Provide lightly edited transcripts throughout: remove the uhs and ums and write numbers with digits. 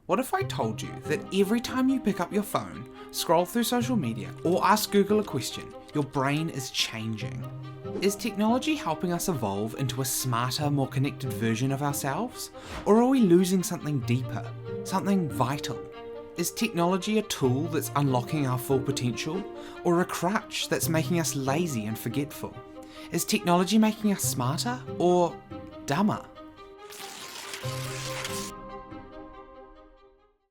What if I told you that every time you pick up your phone, scroll through social media, or ask Google a question, your brain is changing? Is technology helping us evolve into a smarter, more connected version of ourselves? Or are we losing something deeper, something vital? Is technology a tool that's unlocking our full potential, or a crutch that's making us lazy and forgetful? Is technology making us smarter, or dumber?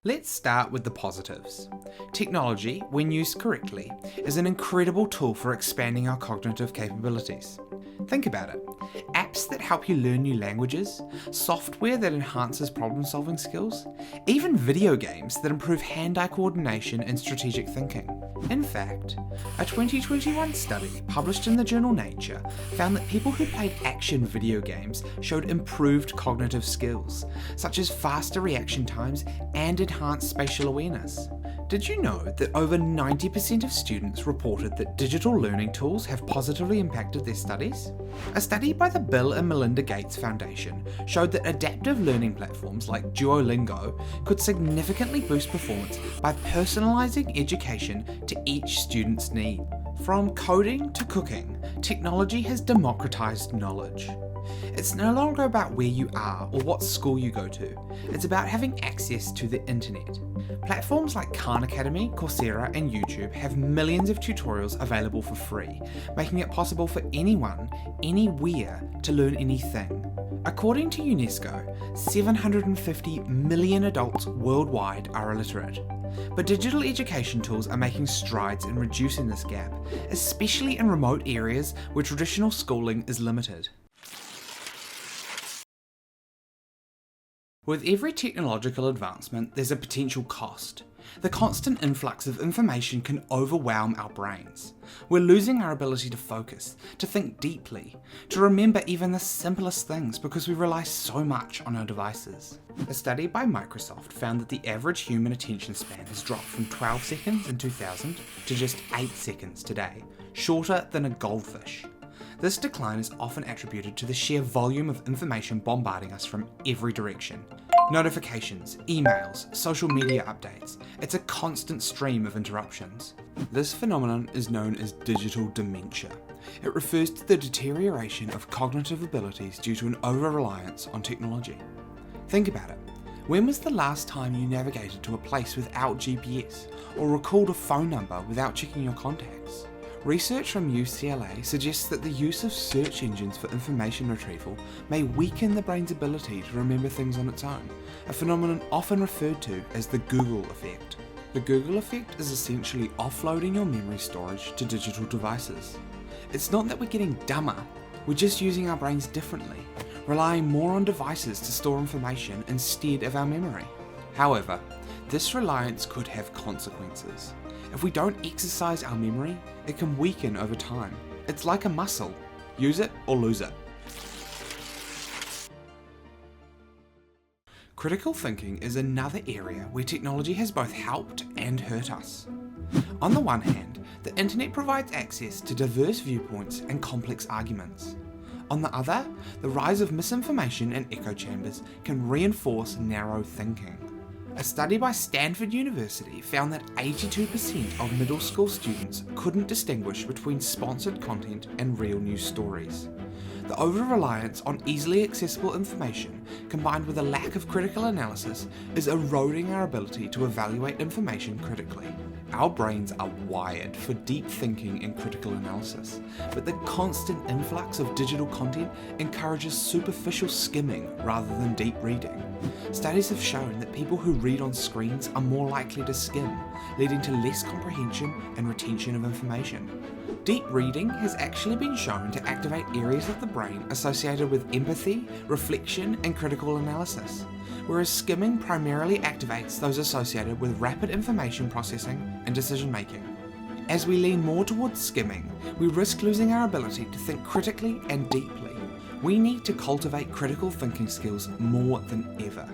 Let's start with the positives. Technology, when used correctly, is an incredible tool for expanding our cognitive capabilities. Think about it. Apps that help you learn new languages, software that enhances problem-solving skills, even video games that improve hand-eye coordination and strategic thinking. In fact, a 2021 study published in the journal Nature found that people who played action video games showed improved cognitive skills, such as faster reaction times and enhanced spatial awareness. Did you know that over 90% of students reported that digital learning tools have positively impacted their studies? A study by the Bill and Melinda Gates Foundation showed that adaptive learning platforms like Duolingo could significantly boost performance by personalizing education to each student's need. From coding to cooking, technology has democratized knowledge. It's no longer about where you are or what school you go to, it's about having access to the internet. Platforms like Khan Academy, Coursera and YouTube have millions of tutorials available for free, making it possible for anyone, anywhere, to learn anything. According to UNESCO, 750 million adults worldwide are illiterate. But digital education tools are making strides in reducing this gap, especially in remote areas where traditional schooling is limited. With every technological advancement, there's a potential cost. The constant influx of information can overwhelm our brains. We're losing our ability to focus, to think deeply, to remember even the simplest things because we rely so much on our devices. A study by Microsoft found that the average human attention span has dropped from 12 seconds in 2000 to just 8 seconds today, shorter than a goldfish. This decline is often attributed to the sheer volume of information bombarding us from every direction. Notifications, emails, social media updates. It's a constant stream of interruptions. This phenomenon is known as digital dementia. It refers to the deterioration of cognitive abilities due to an over-reliance on technology. Think about it. When was the last time you navigated to a place without GPS, or recalled a phone number without checking your contacts? Research from UCLA suggests that the use of search engines for information retrieval may weaken the brain's ability to remember things on its own, a phenomenon often referred to as the Google effect. The Google effect is essentially offloading your memory storage to digital devices. It's not that we're getting dumber, we're just using our brains differently, relying more on devices to store information instead of our memory. However, this reliance could have consequences. If we don't exercise our memory, it can weaken over time. It's like a muscle. Use it or lose it. Critical thinking is another area where technology has both helped and hurt us. On the one hand, the internet provides access to diverse viewpoints and complex arguments. On the other, the rise of misinformation and echo chambers can reinforce narrow thinking. A study by Stanford University found that 82% of middle school students couldn't distinguish between sponsored content and real news stories. The over-reliance on easily accessible information, combined with a lack of critical analysis, is eroding our ability to evaluate information critically. Our brains are wired for deep thinking and critical analysis, but the constant influx of digital content encourages superficial skimming rather than deep reading. Studies have shown that people who read on screens are more likely to skim, leading to less comprehension and retention of information. Deep reading has actually been shown to activate areas of the brain associated with empathy, reflection, and critical analysis, whereas skimming primarily activates those associated with rapid information processing and decision making. As we lean more towards skimming, we risk losing our ability to think critically and deeply. We need to cultivate critical thinking skills more than ever.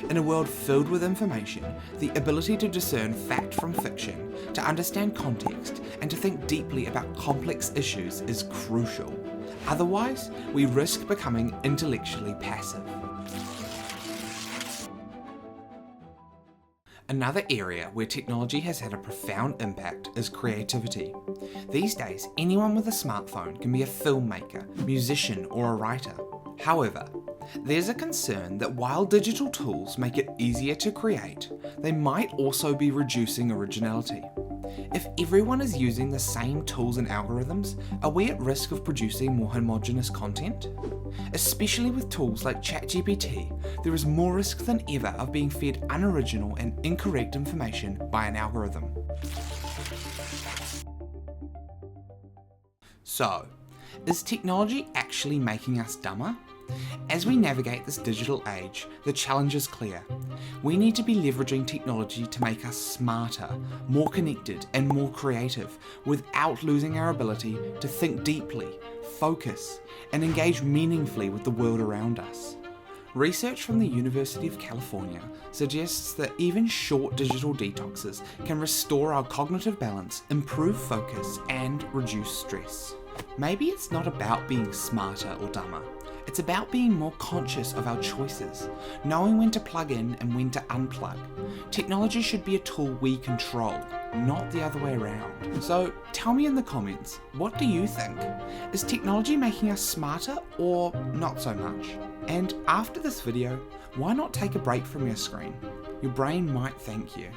In a world filled with information, the ability to discern fact from fiction, to understand context, and to think deeply about complex issues is crucial. Otherwise, we risk becoming intellectually passive. Another area where technology has had a profound impact is creativity. These days, anyone with a smartphone can be a filmmaker, musician, or a writer. However, there's a concern that while digital tools make it easier to create, they might also be reducing originality. If everyone is using the same tools and algorithms, are we at risk of producing more homogeneous content? Especially with tools like ChatGPT, there is more risk than ever of being fed unoriginal and incorrect information by an algorithm. So, is technology actually making us dumber? As we navigate this digital age, the challenge is clear. We need to be leveraging technology to make us smarter, more connected, and more creative, without losing our ability to think deeply, focus, and engage meaningfully with the world around us. Research from the University of California suggests that even short digital detoxes can restore our cognitive balance, improve focus, and reduce stress. Maybe it's not about being smarter or dumber. It's about being more conscious of our choices, knowing when to plug in and when to unplug. Technology should be a tool we control, not the other way around. So tell me in the comments, what do you think? Is technology making us smarter or not so much? And after this video, why not take a break from your screen? Your brain might thank you.